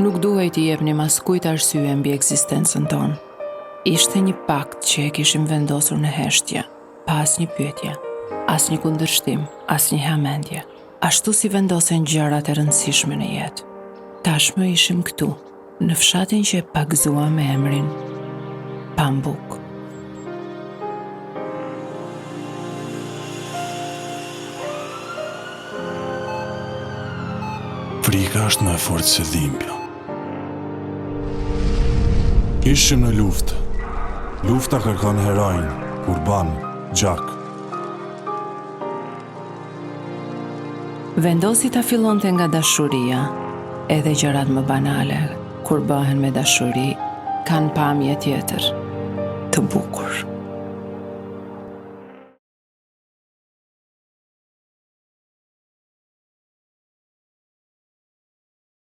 Nuk duhej t'i jepni mas kujt arsye mbi ekzistencën tonë. Ishte një pakt që e kishim vendosur në heshtje, pa asnjë pyetje, asnjë kundërshtim, asnjë hamendje. Ashtu si vendosen gjërat e rëndësishme në jetë. Tashmë ishim këtu, në fshatin që e pagëzua me emrin Pambuk. Frika është më e fortë se dhimbja. Ishim në luftë. Lufta kërkon heroin, kurban, gjak. Vendosi ta fillonte nga dashuria, edhe gjërat më banale, kur bëhen me dashuri, kanë pamje tjetër, të bukur.